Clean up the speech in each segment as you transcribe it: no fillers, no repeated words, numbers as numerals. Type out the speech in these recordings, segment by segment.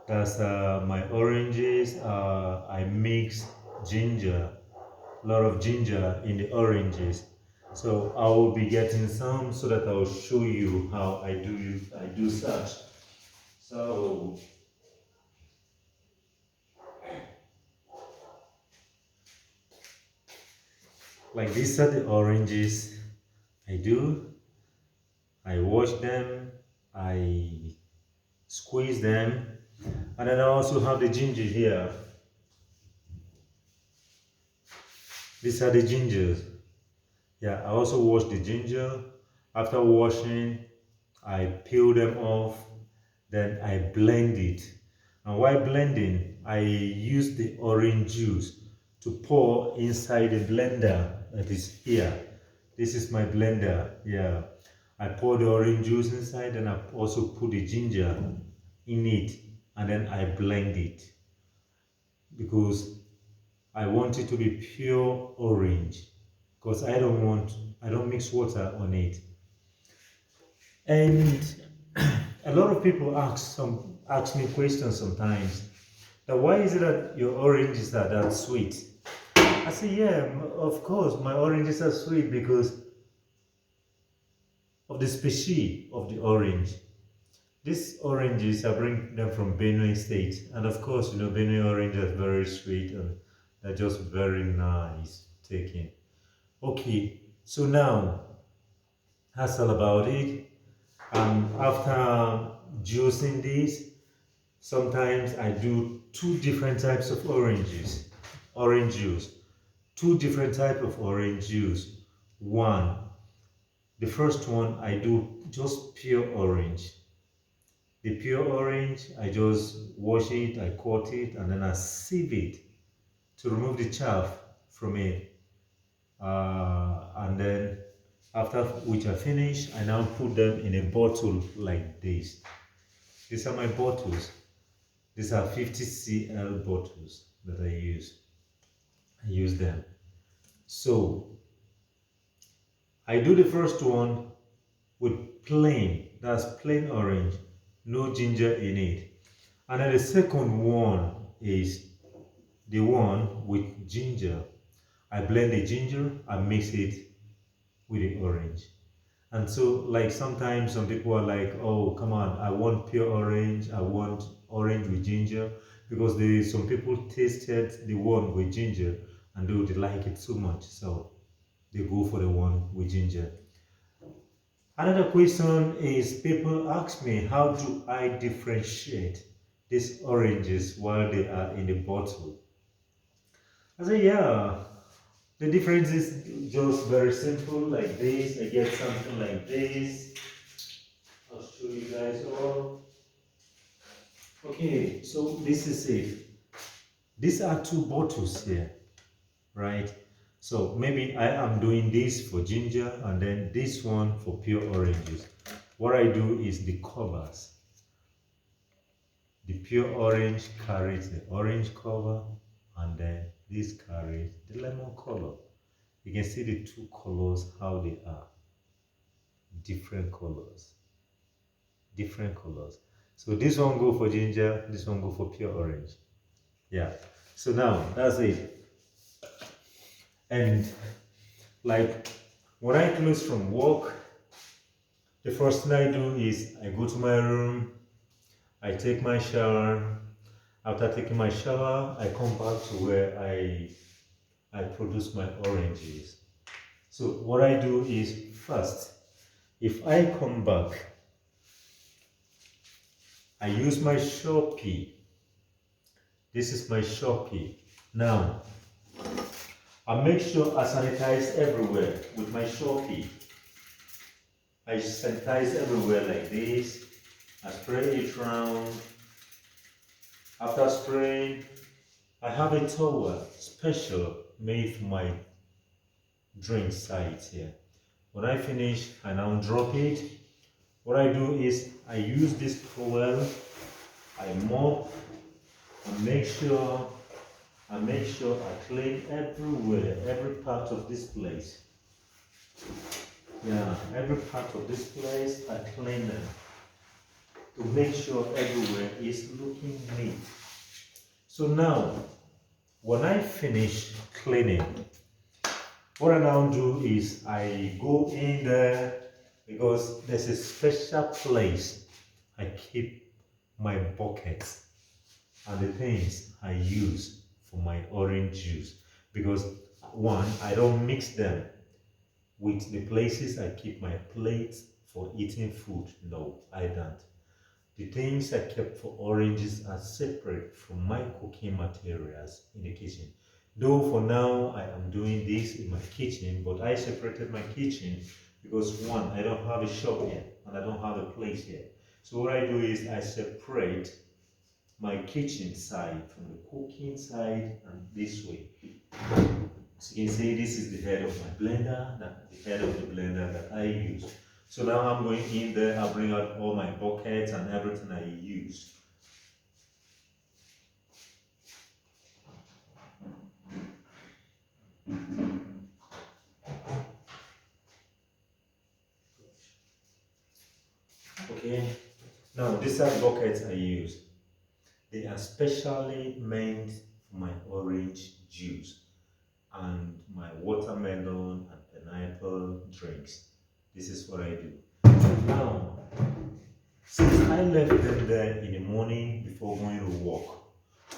That's my oranges. I mix ginger, a lot of ginger in the oranges. So I will be getting some so that I will show you how I do such. So like these are the oranges I do. I wash them, I squeeze them, and then I also have the ginger here. These are the gingers. Yeah, I also wash the ginger. After washing, I peel them off, then I blend it. And while blending, I use the orange juice to pour inside the blender that is here. This is my blender, yeah. I pour the orange juice inside and I also put the ginger in it and then I blend it because I want it to be pure orange because I don't mix water on it. And a lot of people ask me questions sometimes. Now, why is it that your oranges are that sweet? I say, yeah, of course, my oranges are sweet because of the species of the orange. These oranges, I bring them from Benue State, and of course, Benue oranges are very sweet and they're just very nice taking. Okay, so now that's all about it. After juicing this, sometimes I do two different types of orange juice, two different type of orange juice. One, the first one I do just pure orange. The pure orange, I just wash it, I cut it, and then I sieve it to remove the chaff from it. And then after which I finish, I now put them in a bottle like this. These are my bottles. These are 50 cl bottles that I use. I use them. So I do the first one with that's plain orange, no ginger in it. And then the second one is the one with ginger. I blend the ginger and mix it with the orange. And so, like sometimes some people are like, "Oh, come on! I want pure orange. I want orange with ginger," because some people tasted the one with ginger and they would like it so much, so they go for the one with ginger. Another question is people ask me, how do I differentiate these oranges while they are in the bottle? I say, yeah, the difference is just very simple, like this. I get something like this. I'll show you guys all. Okay, so this is it. These are two bottles here, right? So maybe I am doing this for ginger and then this one for pure oranges. What I do is the covers. The pure orange carries the orange cover and then this carries the lemon color. You can see the two colors, how they are. Different colors. Different colors. So this one go for ginger, this one go for pure orange. Yeah. So now that's it. And like when I close from work, the first thing I do is I go to my room, I take my shower. After taking my shower, I come back to where I produce my oranges. So what I do is first, if I come back, I use my Shopee. This is my Shopee. Now, I make sure I sanitize everywhere with my Shopee. I sanitize everywhere like this. I spray it around. After spraying, I have a towel special made for my drink sites here. When I finish, I now drop it. What I do is I use this towel, I mop, and make sure I clean everywhere, every part of this place. Yeah, every part of this place I clean them. to make sure everywhere is looking neat. So now, when I finish cleaning, what I now do is I go in there because there's a special place I keep my buckets and the things I use for my orange juice. Because one, I don't mix them with the places I keep my plates for eating food. No, I don't. The things I kept for oranges are separate from my cooking materials in the kitchen. Though for now I am doing this in my kitchen, but I separated my kitchen because one, I don't have a shop here and I don't have a place here. So what I do is I separate my kitchen side from the cooking side, and this way. So you can see this is the head of my blender, the head of the blender that I use. So now I'm going in there, I'll bring out all my buckets and everything I use. Okay, now these are buckets I use. They are specially meant for my orange juice and my watermelon and pineapple drinks. This is what I do. Now, since I left them there in the morning before going to work,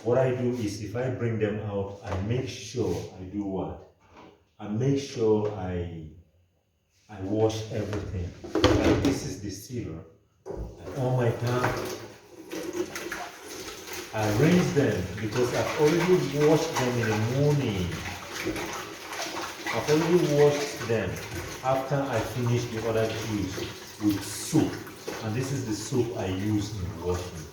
what I do is if I bring them out, I make sure I do what? I make sure I wash everything. Like this is the silver. On my pan, I rinse them because I've already washed them in the morning. I've already washed them after I finish the other juice with soup. And this is the soup I use in washing.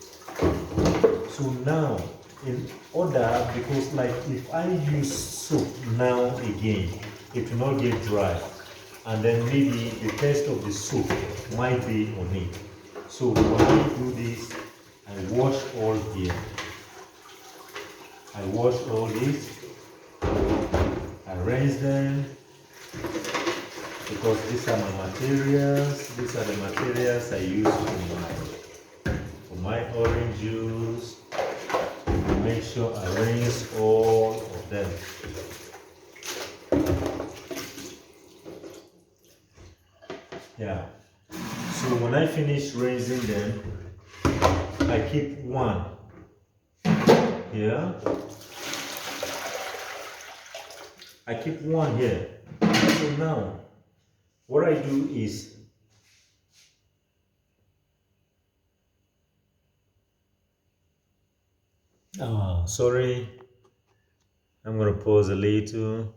So now, in order, because like if I use soup now again, it will not get dry. And then maybe the taste of the soup might be on it. So when I do this, I wash all here. I wash all this. I rinse them because these are my materials. These are the materials I use for my orange juice. I make sure I rinse all of them. Yeah. So when I finish rinsing them, I keep one here. I keep one here. So now, what I do is sorry, I'm gonna pause a little.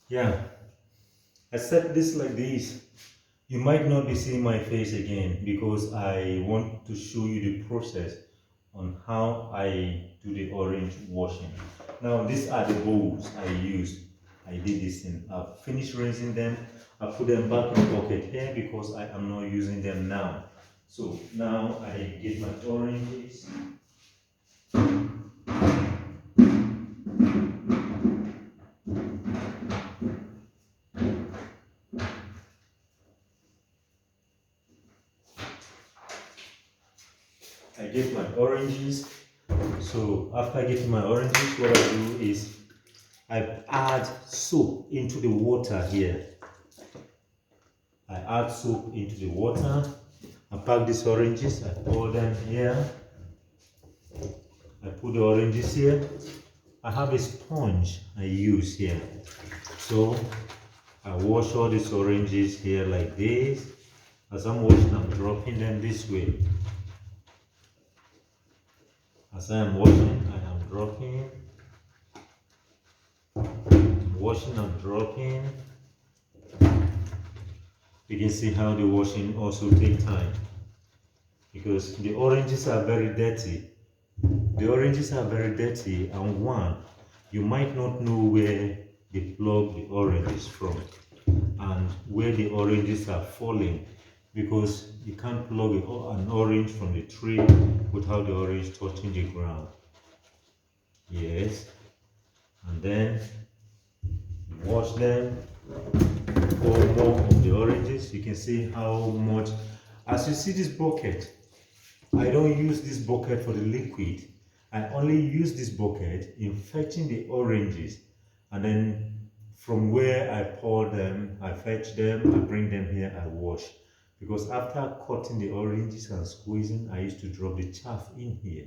Yeah, I set this like this. You might not be seeing my face again because I want to show you the process on how I do the orange washing. Now these are the bowls I used. I did this in. I've finished rinsing them. I put them back in the bucket here because I am not using them now. So now I get my oranges. I get my oranges. So after getting my oranges, what I do is I add soap into the water here. I add soap into the water. I pack these oranges, I pour them here. I put the oranges here. I have a sponge I use here. So I wash all these oranges here like this. As I'm washing, I'm dropping them this way. As I am washing, I am dropping. I'm washing, I'm dropping. You can see how the washing also takes time because the oranges are very dirty. the oranges are very dirty, and one, you might not know where they plug the oranges from and where the oranges are falling, because you can't plug an orange from the tree without the orange touching the ground. Yes, and then wash them, pour more of the oranges. You can see how much. As you see this bucket, I don't use this bucket for the liquid. I only use this bucket in fetching the oranges, and then from where I pour them, I fetch them, I bring them here, I wash. Because after cutting the oranges and squeezing, I used to drop the chaff in here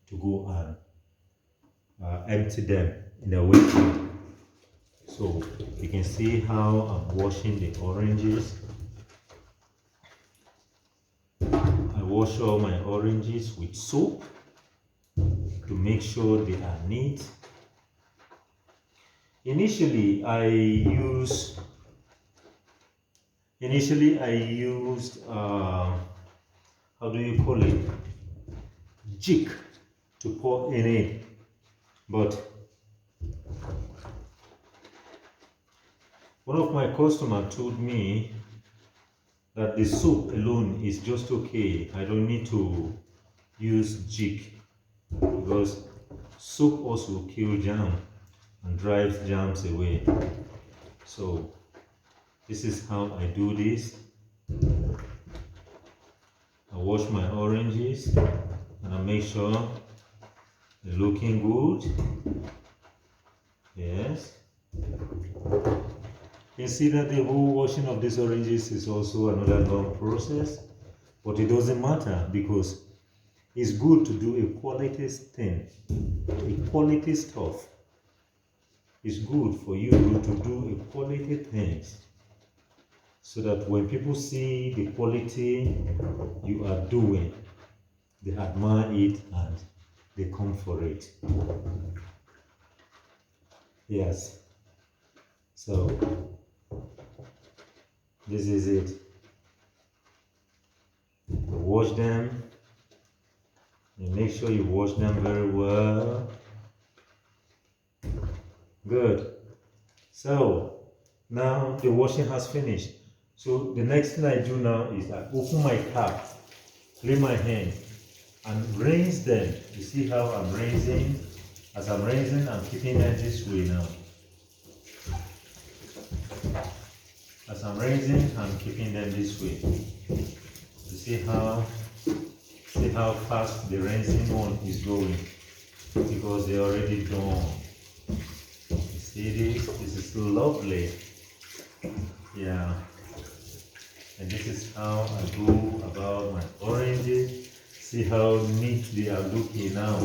to go and empty them in a way. So you can see how I'm washing the oranges. I wash all my oranges with soap to make sure they are neat. Initially I used how do you call it, jig to pour in it, but one of my customers told me that the soap alone is just okay. I don't need to use jig, because soap also kills germs and drives germs away. So this is how I do this. I wash my oranges and I make sure they're looking good. Yes. You can see that the whole washing of these oranges is also another long process, but it doesn't matter, because it's good to do a quality thing, a quality stuff. It's good for you to do a quality things, so that when people see the quality you are doing, they admire it and they come for it. Yes. So this is it. You wash them. You make sure you wash them very well. Good. So now the washing has finished. So the next thing I do now is I open my cap, clean my hand, and rinse them. You see how I'm rinsing? As I'm rinsing, I'm keeping them this way now. As I'm rinsing, I'm keeping them this way. You see how fast the rinsing one is going, because they're already done. You see this? This is lovely. Yeah. And this is how I go about my oranges. See how neat they are looking now.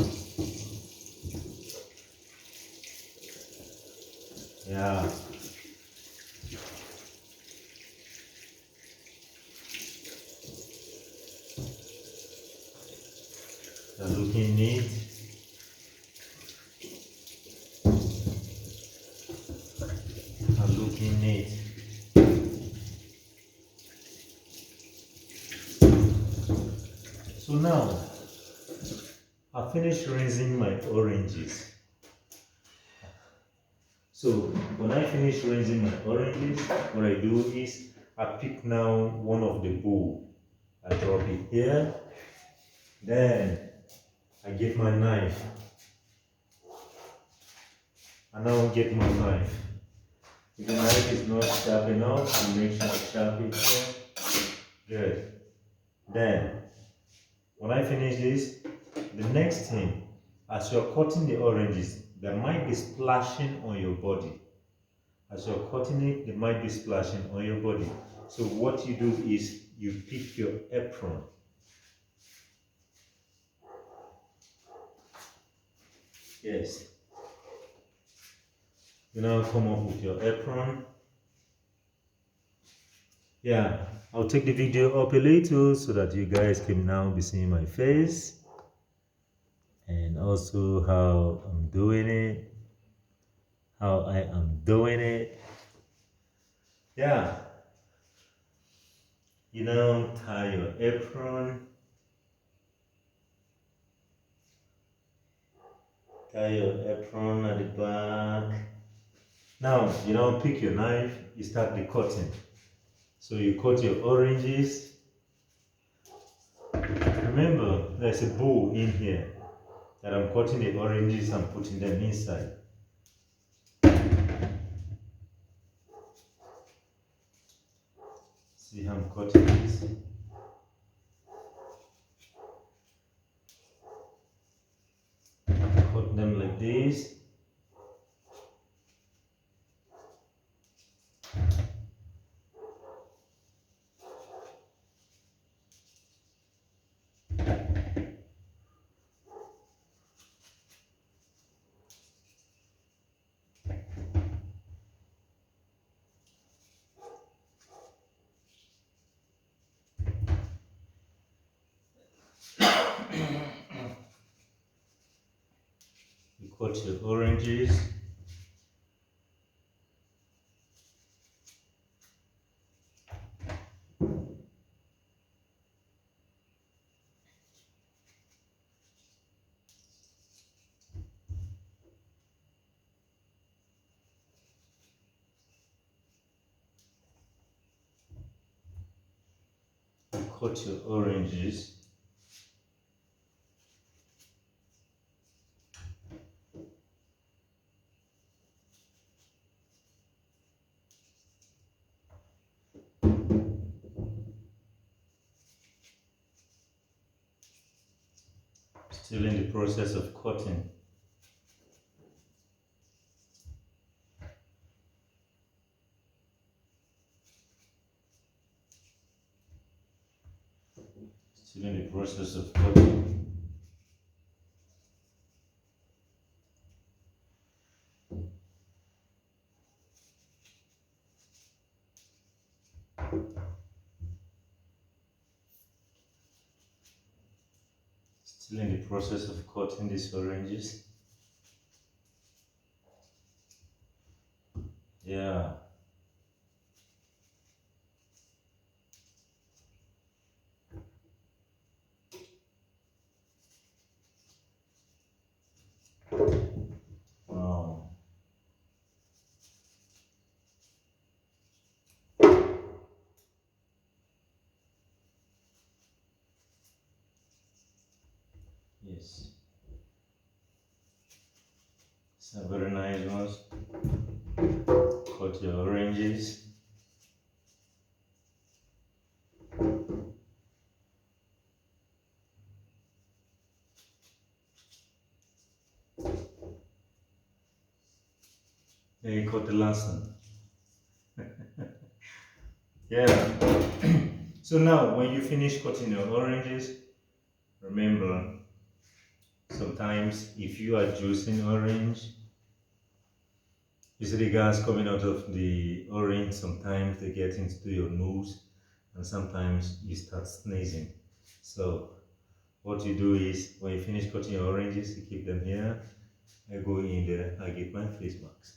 Yeah. They're looking neat. They're looking neat. So now, I finished rinsing my oranges. So when I finish rinsing my oranges, what I do is I pick now one of the bowl. I drop it here. Then I get my knife. I now get my knife. If the knife is not sharp enough, you make sure I sharp it here. Good. Then, when I finish this, the next thing, as you're cutting the oranges, there might be splashing on your body. As you're cutting it, there might be splashing on your body. So what you do is you pick your apron. Yes. You now come up with your apron. Yeah, I'll take the video up a little so that you guys can now be seeing my face and also how I'm doing it, how I am doing it. Yeah, you know, tie your apron. Tie your apron at the back. Now, pick your knife, you start the cutting. So you cut your oranges. Remember, there's a bowl in here that I'm cutting the oranges and putting them inside. See how I'm cutting this? Cut them like this. You cut your oranges. You cut your oranges. Still in the process of cutting. Still in the process of cutting. Still in the process of cutting these oranges. Yeah. Wow. Yes. Some very nice ones. Cut your oranges. Then you cut the last one. Yeah. So now, when you finish cutting your oranges, remember, sometimes if you are juicing orange, you see the gas coming out of the orange, sometimes they get into your nose and sometimes you start sneezing. So what you do is, when you finish cutting your oranges, you keep them here. I go in there, I get my face mask.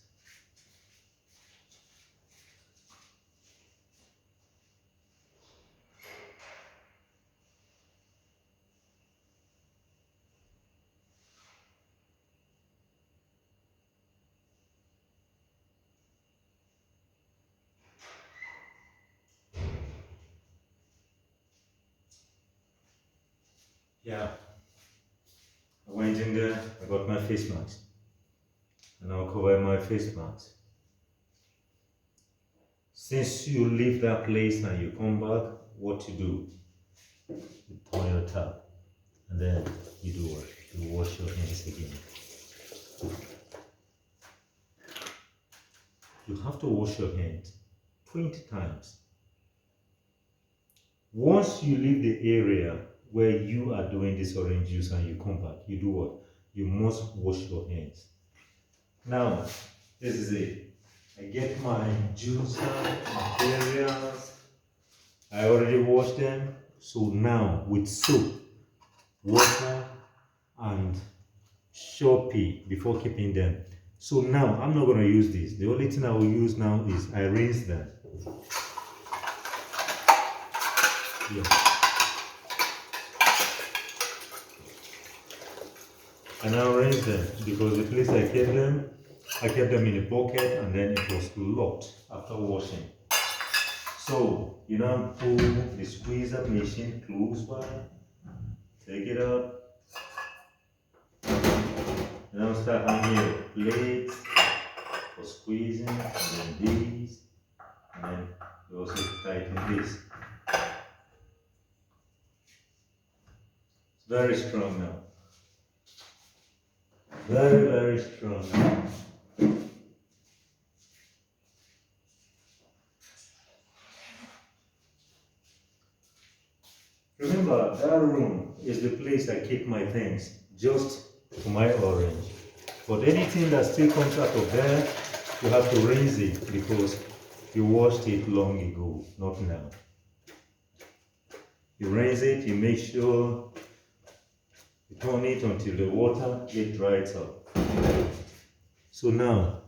Yeah, I went in there, I got my face mask, and I'll cover my face mask. Since you leave that place and you come back, what you do? You turn your tap, and then you do what? You wash your hands again. You have to wash your hands 20 times. Once you leave the area where you are doing this orange juice and you come back, you do what? You must wash your hands. Now, this is it. I get my juicer materials. I already washed them. So now, with soap, water, and Shopee before keeping them. So now, I'm not going to use this. The only thing I will use now is I rinse them. Yeah. I now rinse them because the place I kept them in a bucket and then it was locked after washing. So you now pull the squeezer machine close by, take it up, and now start hanging your plates for squeezing, and then these, and then you also tighten this. It's very strong now. Very, very strong now. Remember, that room is the place I keep my things, just for my orange. But anything that still comes out of there, you have to rinse it because you washed it long ago, not now. You rinse it, you make sure you turn it until the water gets dried up. So now,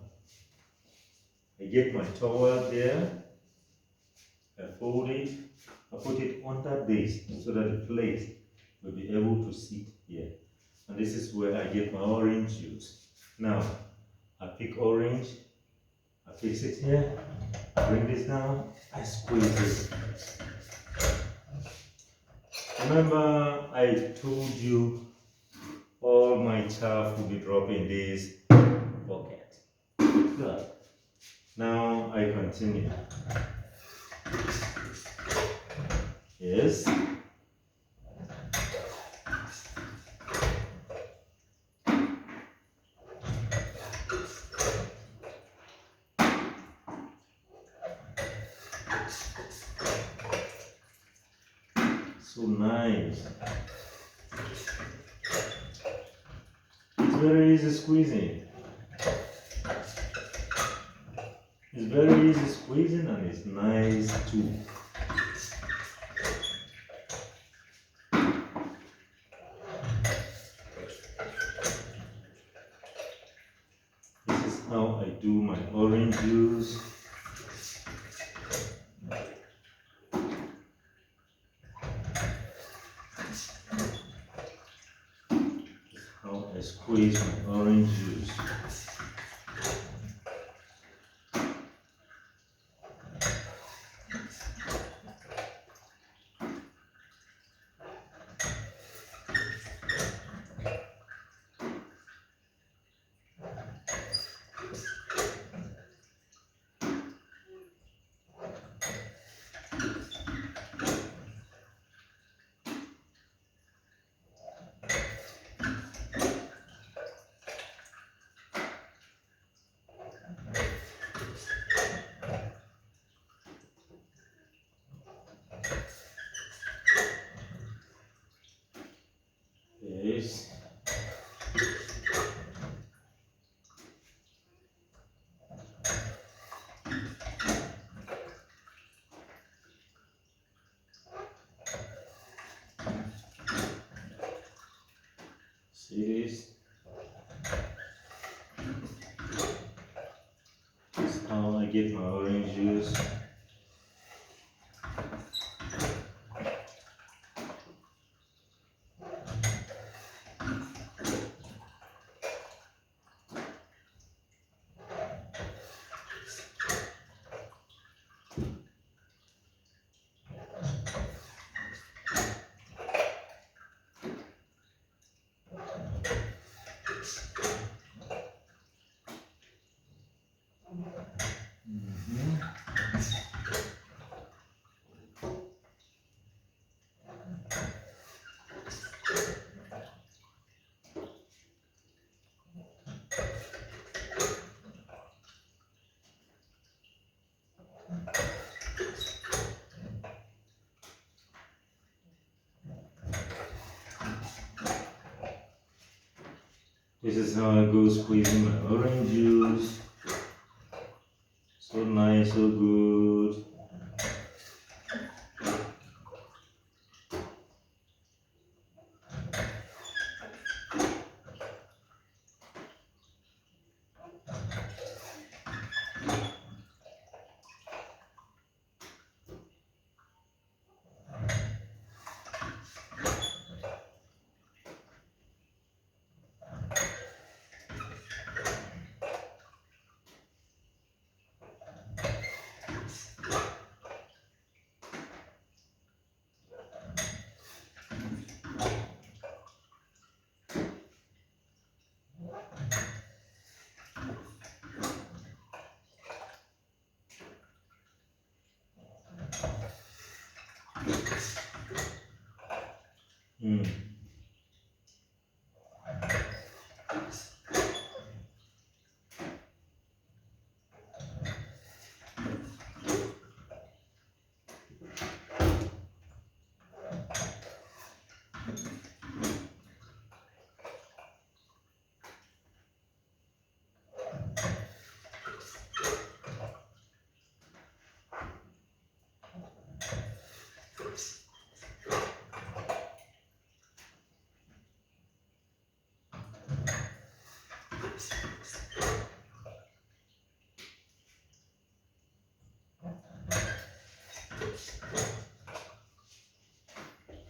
I get my towel there, I fold it, I put it under this so that the plate will be able to sit here. And this is where I get my orange juice. Now, I pick orange, I fix it here, I bring this down, I squeeze it. Remember, I told you all my chaff will be dropped in this bucket. Good. Now I continue. Yes. So nice. It's very easy squeezing. It's very easy squeezing and it's nice too. This is how I do my orange juice. How I squeeze my orange juice. Yes. See this? This is how I get my orange juice. This is how I go squeezing my orange juice. So nice, so good. Mm.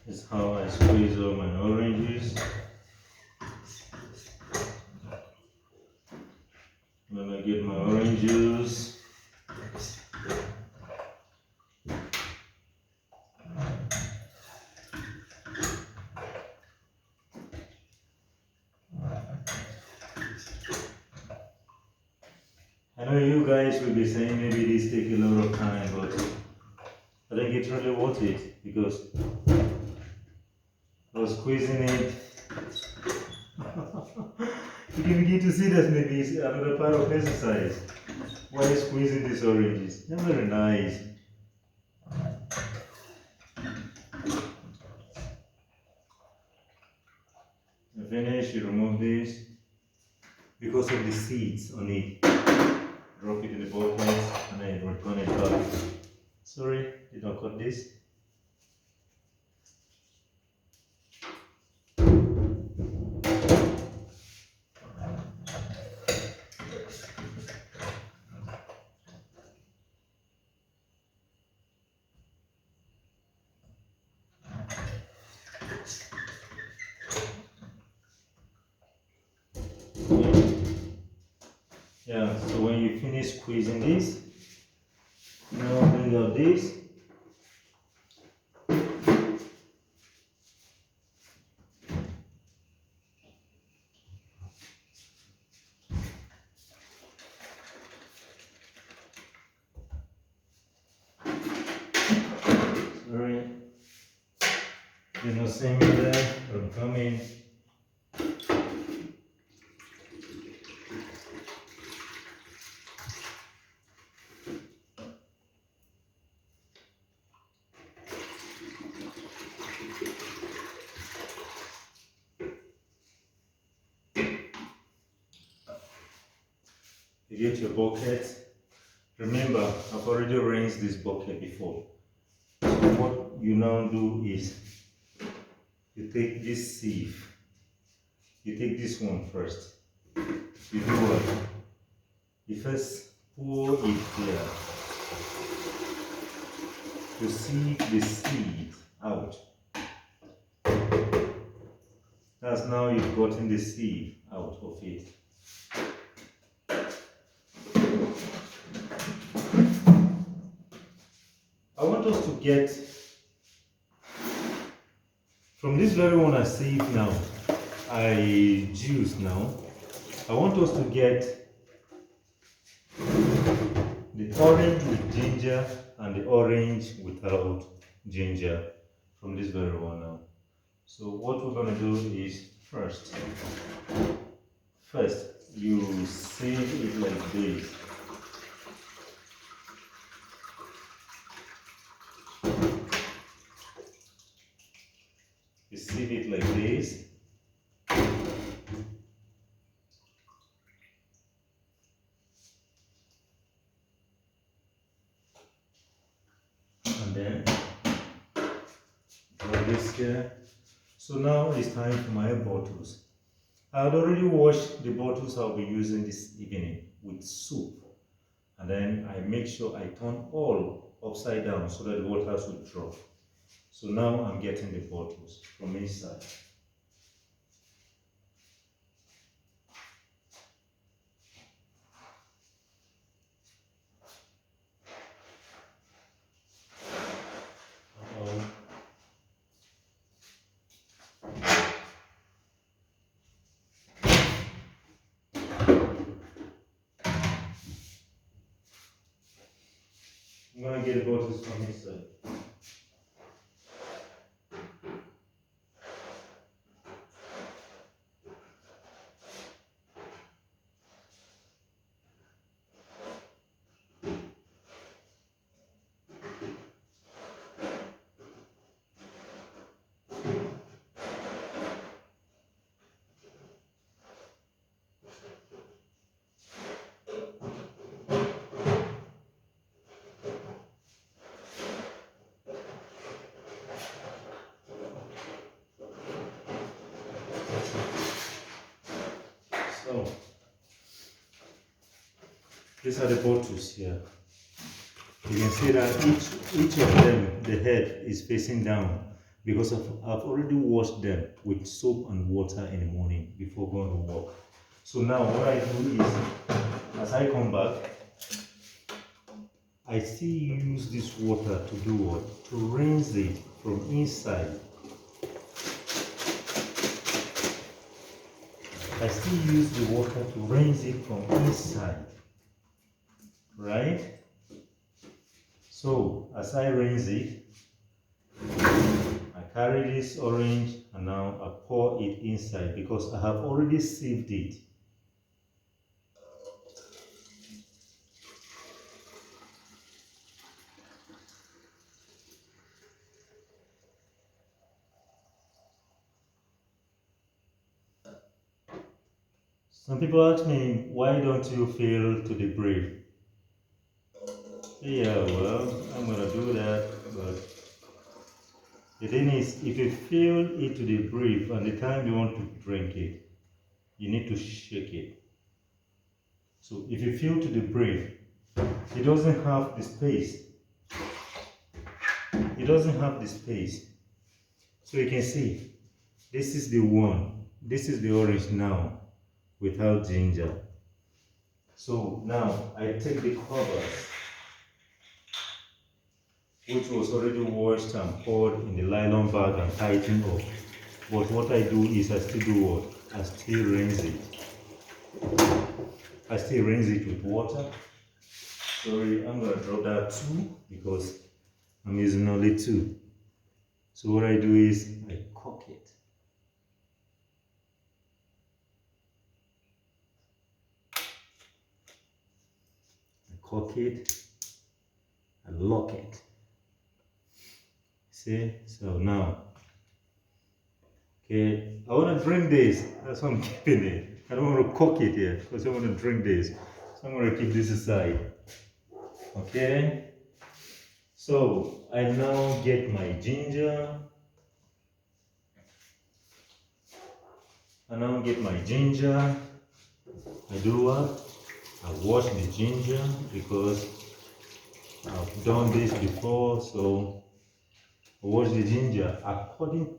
This is how I squeeze all my oranges. Then I get my orange juice. I know you guys will be saying maybe this takes a lot of time, but I think it's really worth it because I was squeezing it. You can begin to see that maybe it's another part of exercise. Why squeezing these oranges? They're very nice. I finish, you remove this because of the seeds on it. Drop it in the bucket and then return it back. Sorry, did not cut this. Yeah, so when you finish squeezing this, now bring out this. Sorry, you're not seeing me there, I'm coming. You get your bucket. Remember, I've already rinsed this bucket before. So what you now do is, you take this sieve. You take this one first. You do what? You first pour it here to sieve the seed out. That's now you've gotten the sieve out of it. I want us to get, from this very one I sieve now, I juice now, I want us to get the orange with ginger and the orange without ginger from this very one now. So what we're going to do is first you sieve it like this. You sieve it like this. And then draw this here. So now it's time for my bottles. I had already washed the bottles I'll be using this evening with soup. And then I make sure I turn all upside down so that the waters will drop. So now I'm getting the bottles from inside. I'm going to get the bottles from inside. These are the bottles here. You can see that each of them, the head is facing down because I've already washed them with soap and water in the morning before going to work. So now what I do is, as I come back, I still use this water to do what? To rinse it from inside. I still use the water to rinse it from inside, right? So as I rinse it, I carry this orange and now I pour it inside because I have already sieved it. Some people ask me, why don't you fill to the brim? Yeah, well, I'm gonna do that, but the thing is, if you fill it to the brim and the time you want to drink it, you need to shake it. So if you fill to the brim, it doesn't have the space. It doesn't have the space. So you can see, this is the one. This is the orange now, without ginger. So now I take the covers, which was already washed and poured in the nylon bag and tightened up. But what I do is I still do what? I still rinse it. I still rinse it with water. Sorry, I'm gonna drop that 2 because I'm using only 2. So what I do is I cock it. I cock it. I lock it. See? So now, okay, I want to drink this. That's why I'm keeping it. I don't want to cook it yet because I want to drink this. So I'm going to keep this aside. Okay? So I now get my ginger. I now get my ginger. I do what? I wash the ginger because I've done this before. So I wash the ginger according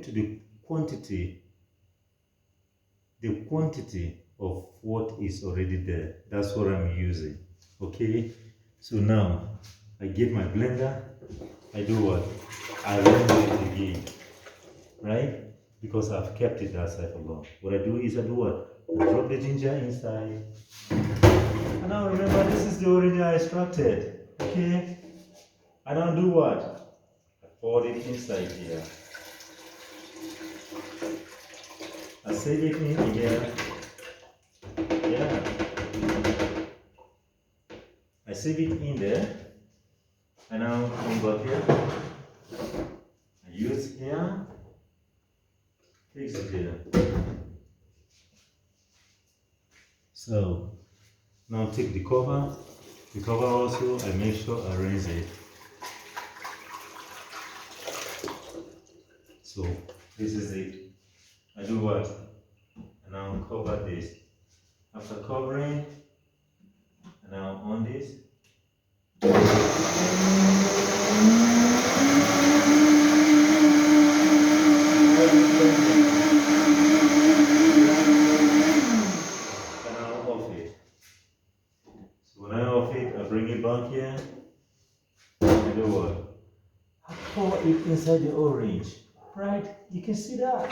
to the quantity of what is already there. That's what I'm using. Okay, so now I get my blender. I do what? I rinse it again, right? Because I've kept it that side for long. What I do is I do what? I drop the ginger inside. And now remember, this is the orange I extracted. Okay, I now do what? I pour it inside here. I save it in here. Yeah. I save it in there. And now come back here. I use here. Fix it here. So now take the cover. The cover also, I make sure I rinse it. So this is it. I do what? And now cover this. After covering, and now on this. And now off it. So when I off it, I bring it back here. I do what? I pour it inside the orange. Right? You can see that.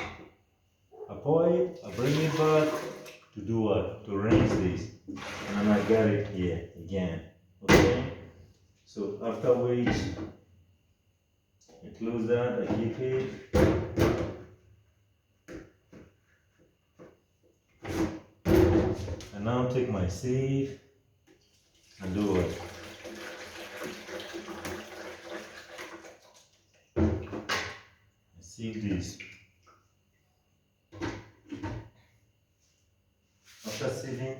I pour it, I bring it back to do what? To rinse this. And then I get it here again. Okay? So after which, I close that, I keep it. And now take my sieve and do what? I sieve this. After sieving,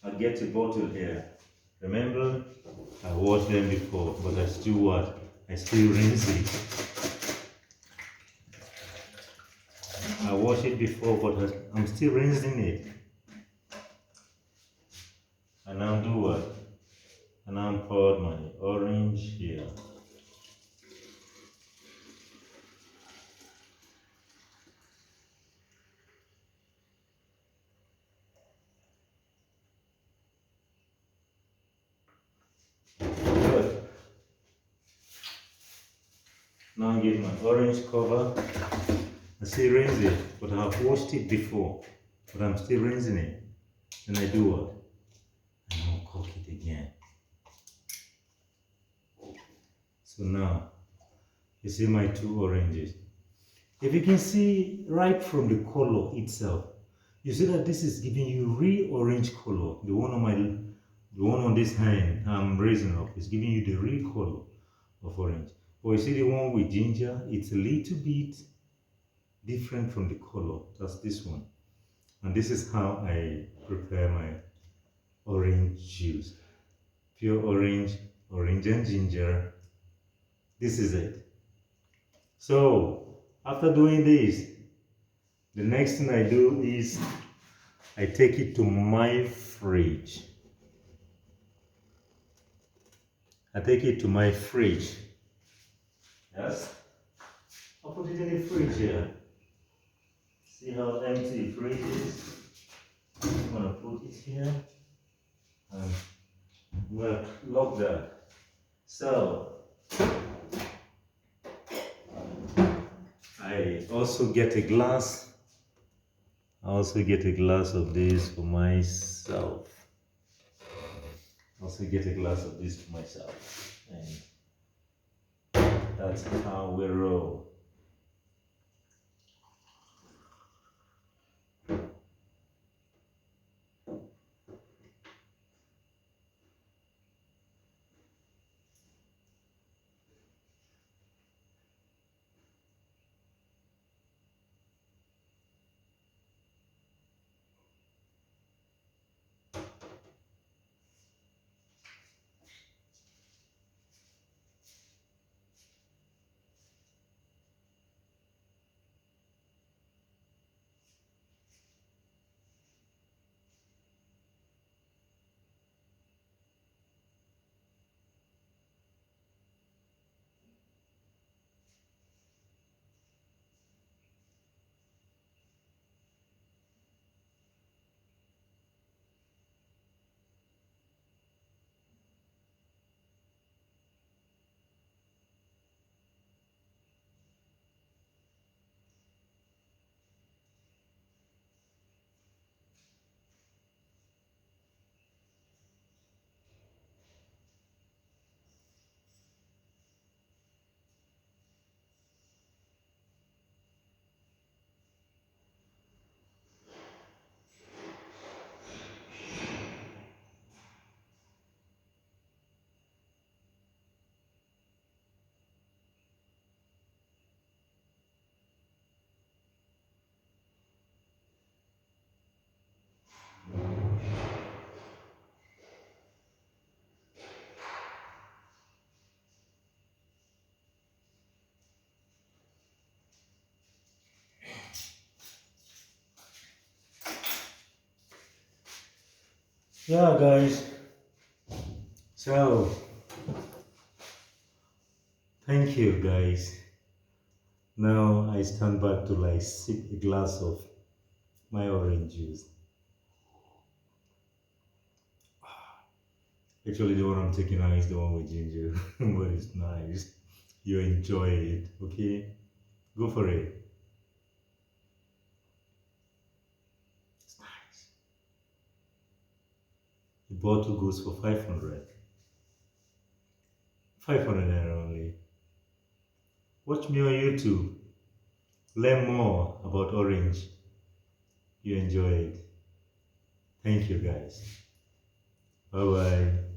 I get a bottle here. Remember, I washed them before, but I still what? I still rinse it. I washed it before, but I'm still rinsing it. I now do what? I now pour my orange here. Good. Now I get my orange cover. I still rinse it, but I've washed it before. But I'm still rinsing it. Then I do what? I now cook it again. So now, you see my two oranges. If you can see right from the color itself, you see that this is giving you real orange color. The one on this hand I'm raising up is giving you the real color of orange. But you see the one with ginger, it's a little bit different from the color. That's this one. And this is how I prepare my orange juice. Pure orange, orange and ginger. This is it. So after doing this, the next thing I do is I take it to my fridge. I take it to my fridge. Yes. I'll put it in the fridge here. See how empty the fridge is? I'm gonna put it here. And I'm gonna lock that. So I also get a glass. I also get a glass of this for myself. Also get a glass of this for myself. And that's how we roll. Yeah, guys. So, thank you, guys. Now I stand back to like sip a glass of my orange juice. Actually, the one I'm taking now is the one with ginger, but it's nice. You enjoy it, okay? Go for it. It's nice. The bottle goes for 500. 500 naira only. Watch me on YouTube. Learn more about orange. You enjoy it. Thank you, guys. Bye bye.